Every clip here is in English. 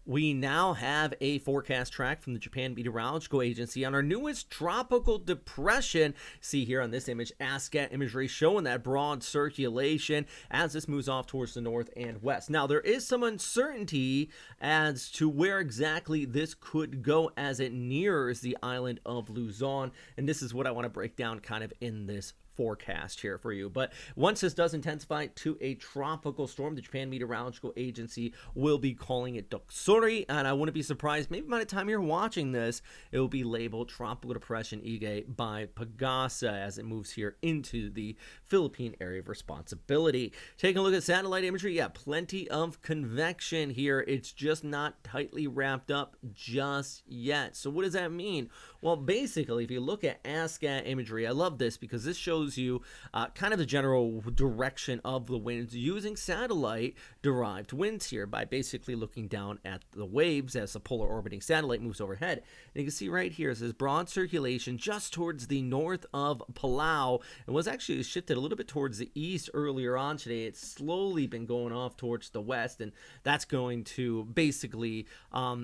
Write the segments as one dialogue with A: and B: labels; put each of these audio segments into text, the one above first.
A: We now have a forecast track from the Japan Meteorological Agency on our newest tropical depression. See here on this image, ASCAT imagery showing that broad circulation as this moves off towards the north and west. Now, there is some uncertainty as to where exactly this could go as it nears the island of Luzon, and this is what I want to break down kind of in this forecast here for you. But once this does intensify to a tropical storm, the Japan Meteorological Agency will be calling it Doksuri, and I wouldn't be surprised, maybe by the time you're watching this, it will be labeled Tropical Depression Egay by Pagasa as it moves here into the Philippine area of responsibility. Taking a look at satellite imagery, yeah, plenty of convection here. It's just not tightly wrapped up just yet. So what does that mean? Well, basically, if you look at ASCAT imagery, I love this because this shows you kind of the general direction of the winds using satellite derived winds here by basically looking down at the waves as the polar orbiting satellite moves overhead. And you can see right here, it says broad circulation just towards the north of Palau. It was actually shifted a little bit towards the east earlier on today. It's slowly been going off towards the west, and that's going to basically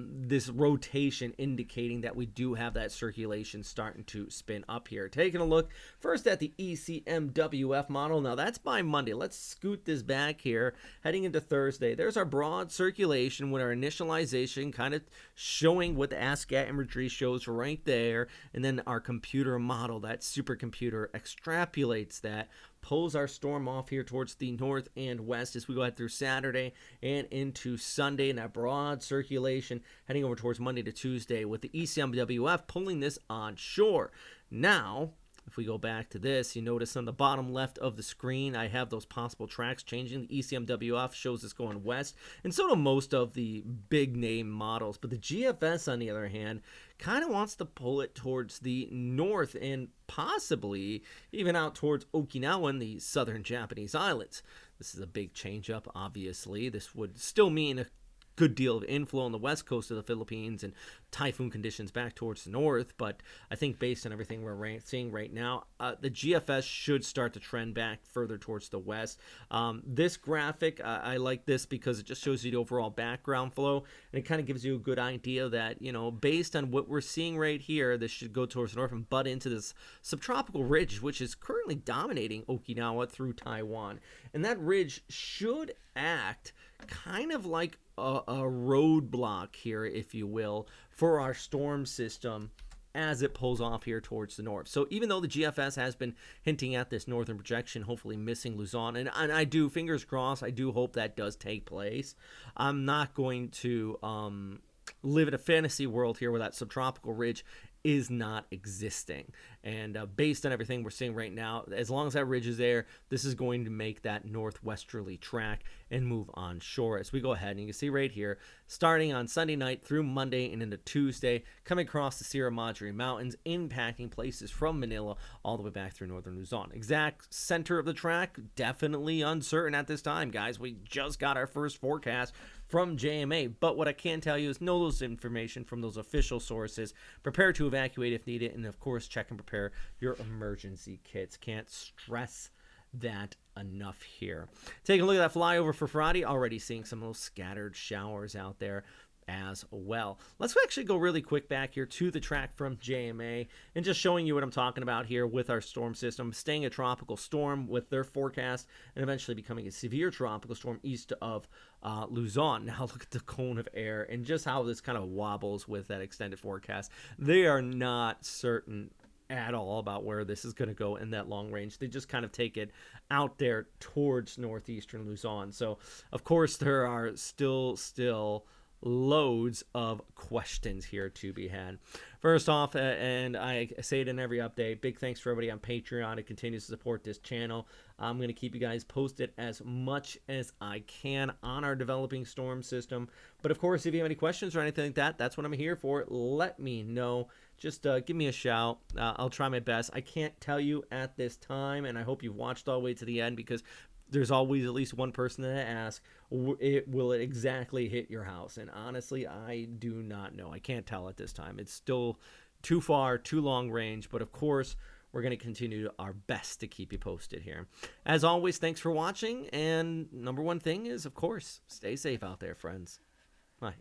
A: this rotation indicating that we do have that circulation starting to spin up here. Taking a look first at the ECMWF model. Now that's by Monday. Let's scoot this back here. Heading into Thursday, there's our broad circulation with our initialization kind of showing what the ASCAT imagery shows right there. And then our computer model, that supercomputer, extrapolates that, pulls our storm off here towards the north and west as we go ahead through Saturday and into Sunday, and that broad circulation heading over towards Monday to Tuesday with the ECMWF pulling this on shore. Now, if we go back to this, you notice on the bottom left of the screen, I have those possible tracks changing. The ECMWF shows us going west, and so do most of the big name models. But the GFS, on the other hand, kind of wants to pull it towards the north and possibly even out towards Okinawa and the southern Japanese islands. This is a big change up, obviously. This would still mean a good deal of inflow on the west coast of the Philippines and typhoon conditions back towards the north, but I think based on everything we're seeing right now, the GFS should start to trend back further towards the west. This graphic, I like this because it just shows you the overall background flow, and it kind of gives you a good idea that, you know, based on what we're seeing right here, this should go towards the north and butt into this subtropical ridge, which is currently dominating Okinawa through Taiwan, and that ridge should act kind of like a roadblock here, if you will, for our storm system as it pulls off here towards the north. So even though the GFS has been hinting at this northern projection, hopefully missing Luzon, and I do, fingers crossed, I do hope that does take place. I'm not going to live in a fantasy world here where that subtropical ridge is not existing. And based on everything we're seeing right now, as long as that ridge is there, this is going to make that northwesterly track and move on shore. As we go ahead, and you can see right here, starting on Sunday night through Monday and into Tuesday, coming across the Sierra Madre Mountains, impacting places from Manila all the way back through northern Luzon. Exact center of the track, definitely uncertain at this time, guys. We just got our first forecast from JMA, but what I can tell you is know those information from those official sources, prepare to evacuate if needed, and of course check and prepare your emergency kits. Can't stress that enough here. Take a look at that flyover for Friday. Already seeing some of those scattered showers out there as well. Let's actually go really quick back here to the track from JMA and just showing you what I'm talking about here with our storm system, staying a tropical storm with their forecast and eventually becoming a severe tropical storm east of Luzon. Now look at the cone of air and just how this kind of wobbles with that extended forecast. They are not certain at all about where this is going to go in that long range. They just kind of take it out there towards northeastern Luzon. So of course there are still loads of questions here to be had. First off, and I say it in every update, big thanks for everybody on Patreon who continues to support this channel. I'm going to keep you guys posted as much as I can on our developing storm system. But of course, if you have any questions or anything like that, that's what I'm here for. Let me know. Just give me a shout. I'll try my best. I can't tell you at this time, and I hope you've watched all the way to the end, because there's always at least one person that asks, will it exactly hit your house? And honestly, I do not know. I can't tell at this time. It's still too far, too long range. But of course, we're going to continue our best to keep you posted here. As always, thanks for watching. And number one thing is, of course, stay safe out there, friends. Bye.